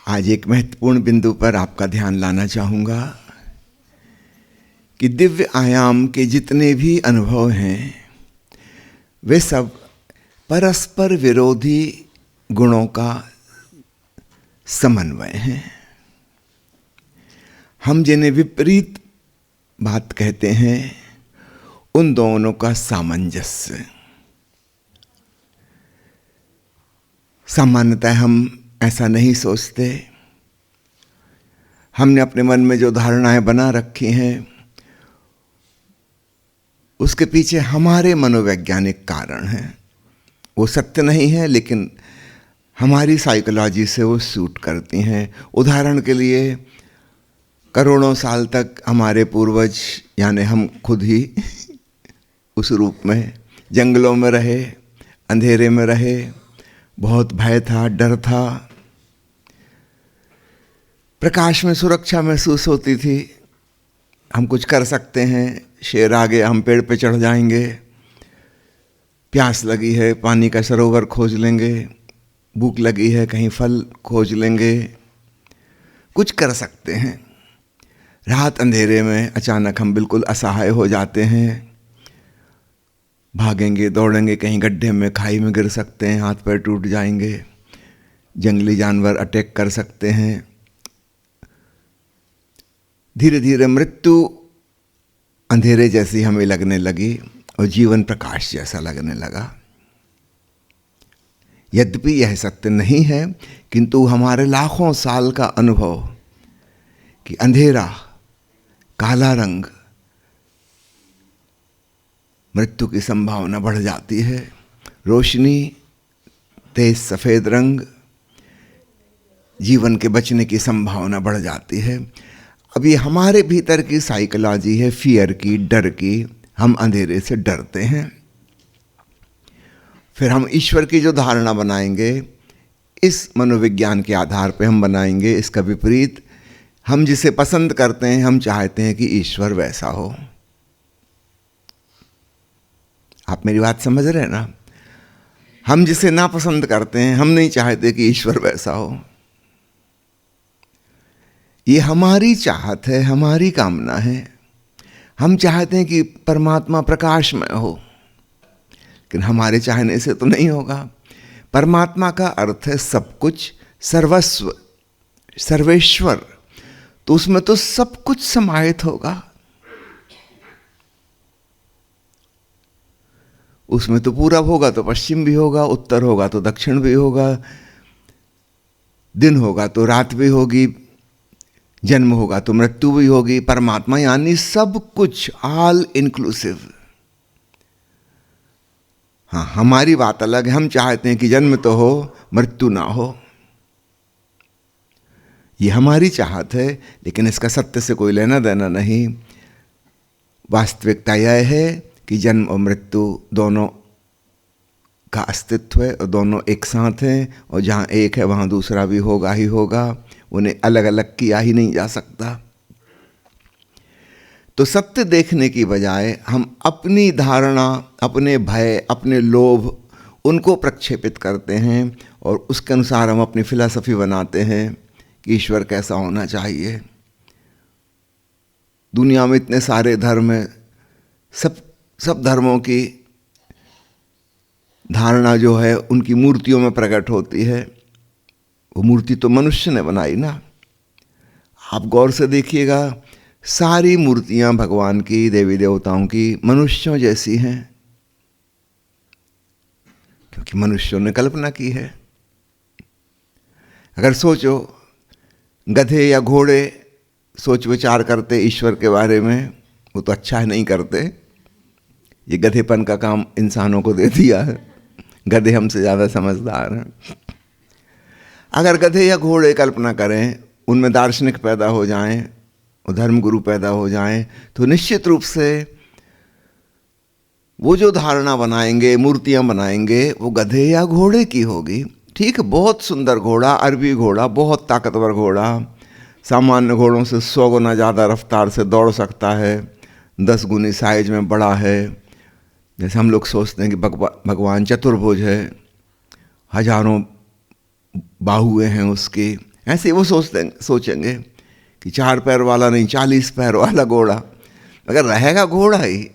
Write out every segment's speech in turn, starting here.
आज एक महत्वपूर्ण बिंदु पर आपका ध्यान लाना चाहूँगा कि दिव्य आयाम के जितने भी अनुभव हैं वे सब परस्पर विरोधी गुणों का समन्वय हैं। हम जिन्हें विपरीत बात कहते हैं उन दोनों का सामंजस्य। सामान्यतः हम ऐसा नहीं सोचते। हमने अपने मन में जो धारणाएं बना रखी हैं उसके पीछे हमारे मनोवैज्ञानिक कारण हैं। वो सत्य नहीं है लेकिन हमारी साइकोलॉजी से वो सूट करती हैं। उदाहरण के लिए करोड़ों साल तक हमारे पूर्वज यानी हम खुद ही उस रूप में जंगलों में रहे, अंधेरे में रहे, बहुत भय था, डर था, प्रकाश में सुरक्षा महसूस होती थी। हम कुछ कर सकते हैं, शेर आ गया हम पेड़ पे चढ़ जाएंगे, प्यास लगी है पानी का सरोवर खोज लेंगे, भूख लगी है कहीं फल खोज लेंगे, कुछ कर सकते हैं। रात अंधेरे में अचानक हम बिल्कुल असहाय हो जाते हैं, भागेंगे दौड़ेंगे, कहीं गड्ढे में खाई में गिर सकते हैं, हाथ पैर टूट जाएंगे, जंगली जानवर अटैक कर सकते हैं। धीरे धीरे मृत्यु अंधेरे जैसी हमें लगने लगी और जीवन प्रकाश जैसा लगने लगा। यद्यपि यह सत्य नहीं है किंतु हमारे लाखों साल का अनुभव कि अंधेरा, काला रंग, मृत्यु की संभावना बढ़ जाती है, रोशनी, तेज सफ़ेद रंग, जीवन के बचने की संभावना बढ़ जाती है। अब ये हमारे भीतर की साइकोलॉजी है, फियर की, डर की। हम अंधेरे से डरते हैं। फिर हम ईश्वर की जो धारणा बनाएंगे इस मनोविज्ञान के आधार पे हम बनाएंगे इसका विपरीत। हम जिसे पसंद करते हैं हम चाहते हैं कि ईश्वर वैसा हो। आप मेरी बात समझ रहे हैं ना? हम जिसे नापसंद करते हैं हम नहीं चाहते कि ईश्वर वैसा हो। ये हमारी चाहत है, हमारी कामना है। हम चाहते हैं कि परमात्मा प्रकाश में हो, लेकिन हमारे चाहने से तो नहीं होगा। परमात्मा का अर्थ है सब कुछ, सर्वस्व, सर्वेश्वर, तो उसमें तो सब कुछ समाहित होगा। उसमें तो पूरब होगा तो पश्चिम भी होगा, उत्तर होगा तो दक्षिण भी होगा, दिन होगा तो रात भी होगी, जन्म होगा तो मृत्यु भी होगी। परमात्मा यानी सब कुछ, ऑल इंक्लूसिव। हाँ, हमारी बात अलग है। हम चाहते हैं कि जन्म तो हो, मृत्यु ना हो। ये हमारी चाहत है लेकिन इसका सत्य से कोई लेना देना नहीं। वास्तविकता यह है कि जन्म और मृत्यु दोनों का अस्तित्व है और दोनों एक साथ हैं, और जहाँ एक है वहाँ दूसरा भी होगा ही होगा। उन्हें अलग अलग किया ही नहीं जा सकता। तो सत्य देखने की बजाय हम अपनी धारणा, अपने भय, अपने लोभ, उनको प्रक्षेपित करते हैं और उसके अनुसार हम अपनी फिलॉसफी बनाते हैं कि ईश्वर कैसा होना चाहिए। दुनिया में इतने सारे धर्म हैं, सब धर्मों की धारणा जो है उनकी मूर्तियों में प्रकट होती है। वो मूर्ति तो मनुष्य ने बनाई ना। आप गौर से देखिएगा, सारी मूर्तियां भगवान की, देवी देवताओं की मनुष्यों जैसी हैं, क्योंकि मनुष्यों ने कल्पना की है। अगर सोचो, गधे या घोड़े सोच विचार करते ईश्वर के बारे में, वो तो अच्छा है नहीं करते। ये गधेपन का काम इंसानों को दे दिया है। गधे हमसे ज़्यादा समझदार हैं। अगर गधे या घोड़े कल्पना करें, उनमें दार्शनिक पैदा हो जाएं और धर्मगुरु पैदा हो जाएं, तो निश्चित रूप से वो जो धारणा बनाएंगे, मूर्तियां बनाएंगे, वो गधे या घोड़े की होगी। ठीक, बहुत सुंदर घोड़ा, अरबी घोड़ा, बहुत ताकतवर घोड़ा, सामान्य घोड़ों से 100 गुना ज़्यादा रफ्तार से दौड़ सकता है, 10 गुनी साइज में बड़ा है। जैसे हम लोग सोचते हैं कि भगवान चतुर्भुज है, हजारों बाहुएं हैं उसकी, ऐसे वो सोचेंगे कि 4 पैर वाला नहीं 40 पैर वाला घोड़ा, मगर रहेगा घोड़ा ही।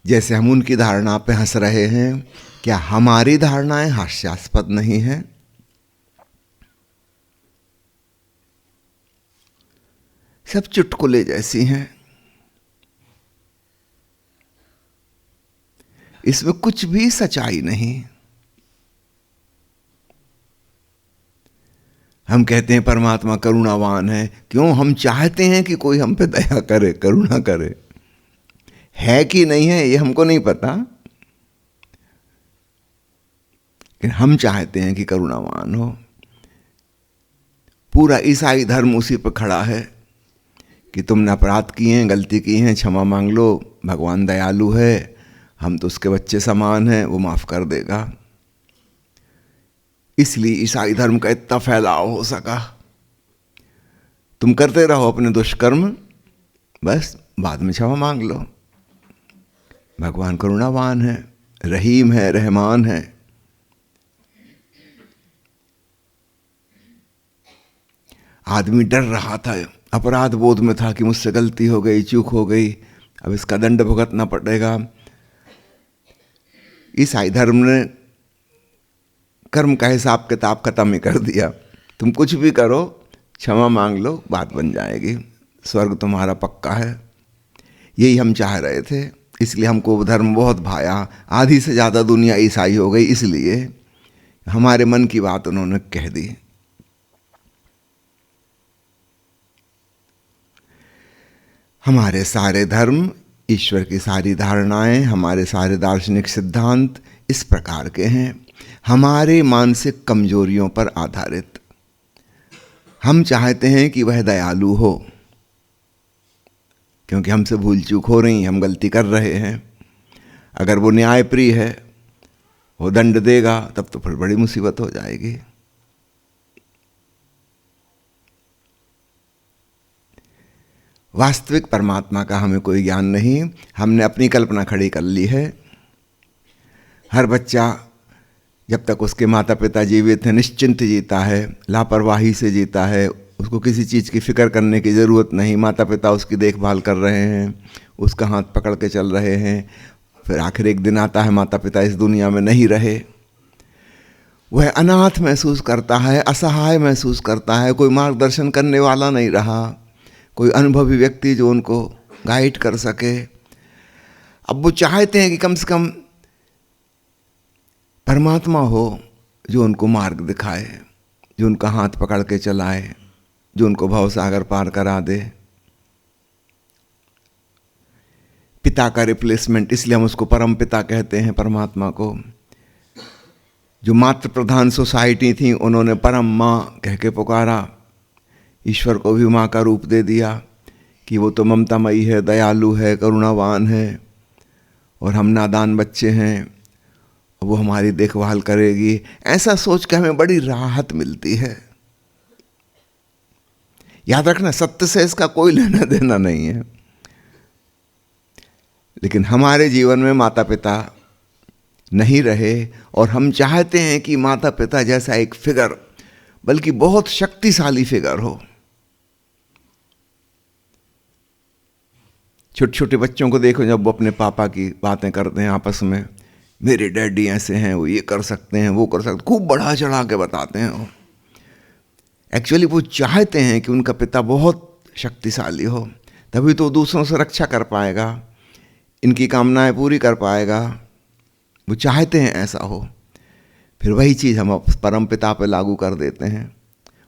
जैसे हम उनकी धारणा पे हंस रहे हैं, क्या हमारी धारणाएं हास्यास्पद नहीं है? सब चुटकुले जैसी हैं, इसमें कुछ भी सच्चाई नहीं। हम कहते हैं परमात्मा करुणावान है, क्यों? हम चाहते हैं कि कोई हम पे दया करे, करुणा करे। है कि नहीं है ये हमको नहीं पता, लेकिन हम चाहते हैं कि करुणावान हो। पूरा ईसाई धर्म उसी पर खड़ा है कि तुमने अपराध किए हैं, गलती की हैं, क्षमा मांग लो, भगवान दयालु है, हम तो उसके बच्चे समान हैं, वो माफ कर देगा। इसलिए ईसाई धर्म का इतना फैलाव हो सका। तुम करते रहो अपने दुष्कर्म, बस बाद में क्षमा मांग लो। भगवान करुणावान है, रहीम है, रहमान है। आदमी डर रहा था, अपराध बोध में था कि मुझसे गलती हो गई, चूक हो गई, अब इसका दंड भुगतना पड़ेगा। ईसाई धर्म ने कर्म का हिसाब किताब खत्म ही कर दिया। तुम कुछ भी करो, क्षमा मांग लो, बात बन जाएगी, स्वर्ग तुम्हारा पक्का है। यही हम चाह रहे थे, इसलिए हमको वो धर्म बहुत भाया। आधी से ज़्यादा दुनिया ईसाई हो गई, इसलिए हमारे मन की बात उन्होंने कह दी। हमारे सारे धर्म, ईश्वर की सारी धारणाएं, हमारे सारे दार्शनिक सिद्धांत इस प्रकार के हैं, हमारे मानसिक कमजोरियों पर आधारित। हम चाहते हैं कि वह दयालु हो, क्योंकि हमसे भूल चूक हो रही, हम गलती कर रहे हैं। अगर वो न्यायप्रिय है, वो दंड देगा, तब तो फिर बड़ी मुसीबत हो जाएगी। वास्तविक परमात्मा का हमें कोई ज्ञान नहीं, हमने अपनी कल्पना खड़ी कर ली है। हर बच्चा जब तक उसके माता पिता जीवित हैं निश्चिंत जीता है, लापरवाही से जीता है, उसको किसी चीज़ की फिक्र करने की ज़रूरत नहीं। माता पिता उसकी देखभाल कर रहे हैं, उसका हाथ पकड़ के चल रहे हैं। फिर आखिर एक दिन आता है, माता पिता इस दुनिया में नहीं रहे, वह अनाथ महसूस करता है, असहाय महसूस करता है, कोई मार्गदर्शन करने वाला नहीं रहा, कोई अनुभवी व्यक्ति जो उनको गाइड कर सके। अब वो चाहते हैं कि कम से कम परमात्मा हो जो उनको मार्ग दिखाए, जो उनका हाथ पकड़ के चलाए, जो उनको भवसागर पार करा दे। पिता का रिप्लेसमेंट, इसलिए हम उसको परम पिता कहते हैं परमात्मा को। जो मातृ प्रधान सोसाइटी थी, उन्होंने परम माँ कह के पुकारा, ईश्वर को भी माँ का रूप दे दिया कि वो तो ममतामयी है, दयालु है, करुणावान है, और हम नादान बच्चे हैं, वो हमारी देखभाल करेगी। ऐसा सोच के हमें बड़ी राहत मिलती है। याद रखना, सत्य से इसका कोई लेना देना नहीं है, लेकिन हमारे जीवन में माता पिता नहीं रहे और हम चाहते हैं कि माता पिता जैसा एक फिगर, बल्कि बहुत शक्तिशाली फिगर हो। छोटे छोटे बच्चों को देखो, जब वो अपने पापा की बातें करते हैं आपस में, मेरे डैडी ऐसे हैं, वो ये कर सकते हैं, वो कर सकते हैं, खूब बढ़ा चढ़ा के बताते हैं। वो एक्चुअली वो चाहते हैं कि उनका पिता बहुत शक्तिशाली हो, तभी तो दूसरों से रक्षा कर पाएगा, इनकी कामनाएं पूरी कर पाएगा। वो चाहते हैं ऐसा हो। फिर वही चीज़ हम परम पिता पे लागू कर देते हैं।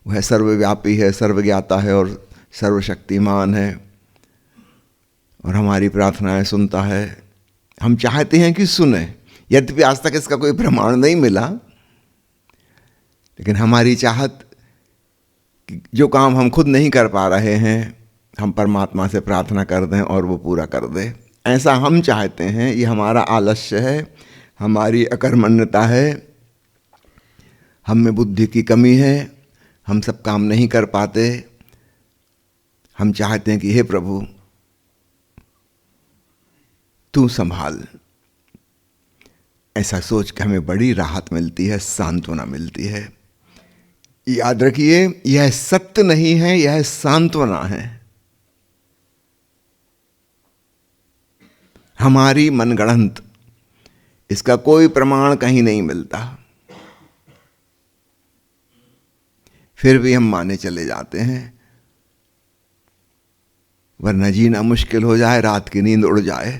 वह सर्वव्यापी है, सर्वज्ञाता है और सर्वशक्तिमान है, और हमारी प्रार्थनाएं सुनता है। हम चाहते हैं कि सुने, यद्यपि आज तक इसका कोई प्रमाण नहीं मिला, लेकिन हमारी चाहत कि जो काम हम खुद नहीं कर पा रहे हैं, हम परमात्मा से प्रार्थना कर दें और वो पूरा कर दे। ऐसा हम चाहते हैं। ये हमारा आलस्य है, हमारी अकर्मण्यता है, हम में बुद्धि की कमी है, हम सब काम नहीं कर पाते। हम चाहते हैं कि हे प्रभु तू संभाल। ऐसा सोच के हमें बड़ी राहत मिलती है, सांत्वना मिलती है। याद रखिए, यह सत्य नहीं है, यह सांत्वना है। हमारी मनगढ़ंत, इसका कोई प्रमाण कहीं नहीं मिलता, फिर भी हम माने चले जाते हैं, वरना जीना मुश्किल हो जाए, रात की नींद उड़ जाए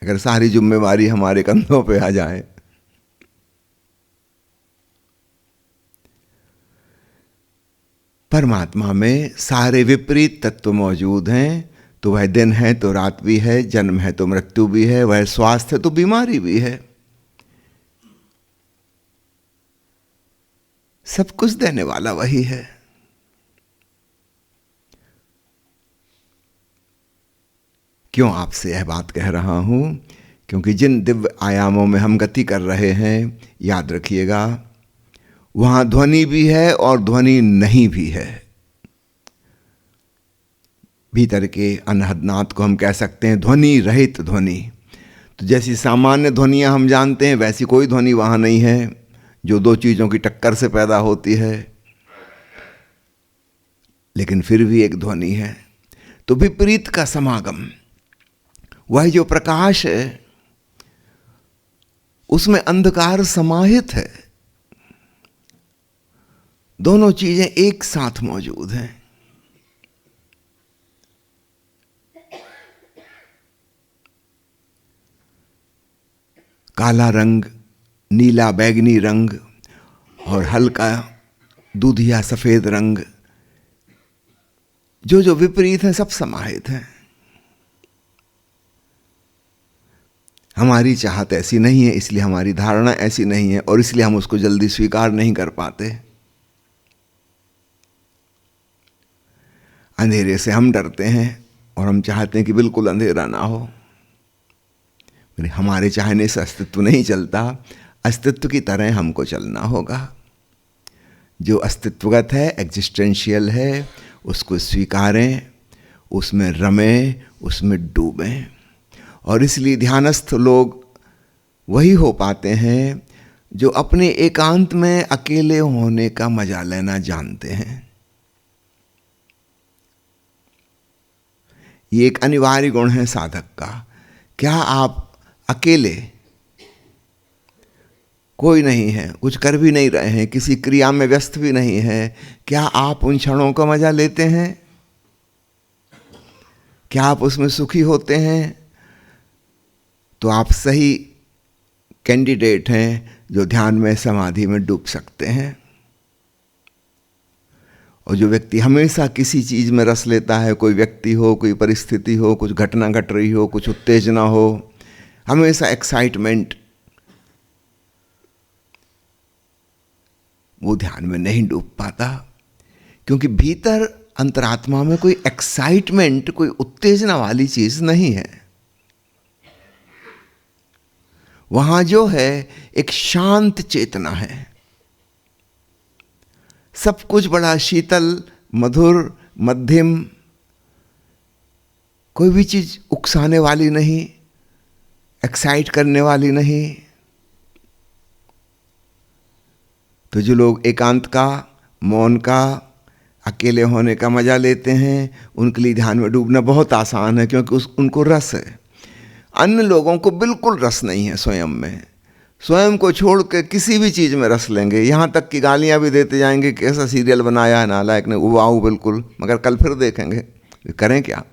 अगर सारी जिम्मेवारी हमारे कंधों पे आ जाए। परमात्मा में सारे विपरीत तत्व मौजूद हैं, तो वह दिन है तो रात भी है, जन्म है तो मृत्यु भी है, वह स्वास्थ्य है तो बीमारी भी है, सब कुछ देने वाला वही है। क्यों आपसे यह बात कह रहा हूं? क्योंकि जिन दिव्य आयामों में हम गति कर रहे हैं, याद रखिएगा, वहां ध्वनि भी है और ध्वनि नहीं भी है। भीतर के अनहदनाथ को हम कह सकते हैं ध्वनि रहित ध्वनि। तो जैसी सामान्य ध्वनियां हम जानते हैं, वैसी कोई ध्वनि वहां नहीं है जो दो चीजों की टक्कर से पैदा होती है, लेकिन फिर भी एक ध्वनि है। तो विपरीत का समागम, वह जो प्रकाश है उसमें अंधकार समाहित है, दोनों चीजें एक साथ मौजूद हैं। काला रंग, नीला बैगनी रंग और हल्का दूधिया सफेद रंग, जो जो विपरीत हैं सब समाहित हैं। हमारी चाहत ऐसी नहीं है, इसलिए हमारी धारणा ऐसी नहीं है और इसलिए हम उसको जल्दी स्वीकार नहीं कर पाते। अंधेरे से हम डरते हैं और हम चाहते हैं कि बिल्कुल अंधेरा ना हो। हमारे चाहने से अस्तित्व नहीं चलता, अस्तित्व की तरह हमको चलना होगा। जो अस्तित्वगत है, एग्जिस्टेंशियल है, उसको स्वीकारें, उसमें रमें, उसमें डूबें। और इसलिए ध्यानस्थ लोग वही हो पाते हैं जो अपने एकांत में अकेले होने का मजा लेना जानते हैं। ये एक अनिवार्य गुण है साधक का। क्या आप अकेले, कोई नहीं है, कुछ कर भी नहीं रहे हैं, किसी क्रिया में व्यस्त भी नहीं है, क्या आप उन क्षणों का मजा लेते हैं? क्या आप उसमें सुखी होते हैं? तो आप सही कैंडिडेट हैं जो ध्यान में, समाधि में डूब सकते हैं। और जो व्यक्ति हमेशा किसी चीज में रस लेता है, कोई व्यक्ति हो, कोई परिस्थिति हो, कुछ घटना घट रही हो, कुछ उत्तेजना हो, हमेशा एक्साइटमेंट, वो ध्यान में नहीं डूब पाता। क्योंकि भीतर अंतरात्मा में कोई एक्साइटमेंट, कोई उत्तेजना वाली चीज नहीं है। वहां जो है एक शांत चेतना है, सब कुछ बड़ा शीतल, मधुर, मध्यम, कोई भी चीज उकसाने वाली नहीं, एक्साइट करने वाली नहीं। तो जो लोग एकांत का, मौन का, अकेले होने का मजा लेते हैं, उनके लिए ध्यान में डूबना बहुत आसान है, क्योंकि उनको रस है। अन्य लोगों को बिल्कुल रस नहीं है स्वयं में। स्वयं को छोड़ के किसी भी चीज में रस लेंगे, यहां तक कि गालियां भी देते जाएंगे, कैसा सीरियल बनाया है नालायक ने, वाऊ बिल्कुल, मगर कल फिर देखेंगे, करें क्या?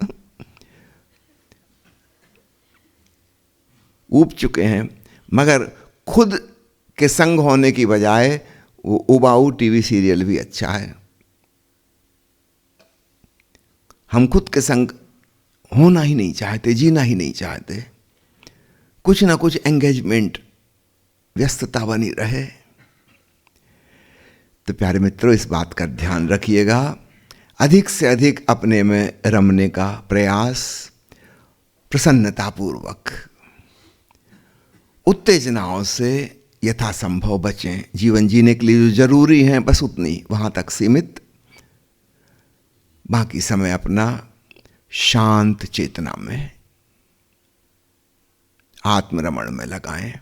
ऊब चुके हैं। मगर खुद के संग होने की बजाय वो उबाऊ टीवी सीरियल भी अच्छा है। हम खुद के संग होना ही नहीं चाहते, जीना ही नहीं चाहते, कुछ ना कुछ एंगेजमेंट, व्यस्तता बनी रहे। तो प्यारे मित्रों, इस बात का ध्यान रखिएगा, अधिक से अधिक अपने में रमने का प्रयास, प्रसन्नतापूर्वक, उत्तेजनाओं से यथासंभव बचें। जीवन जीने के लिए जो जरूरी है बस उतनी, वहां तक सीमित, बाकी समय अपना शांत चेतना में, आत्मरमण में लगाएं।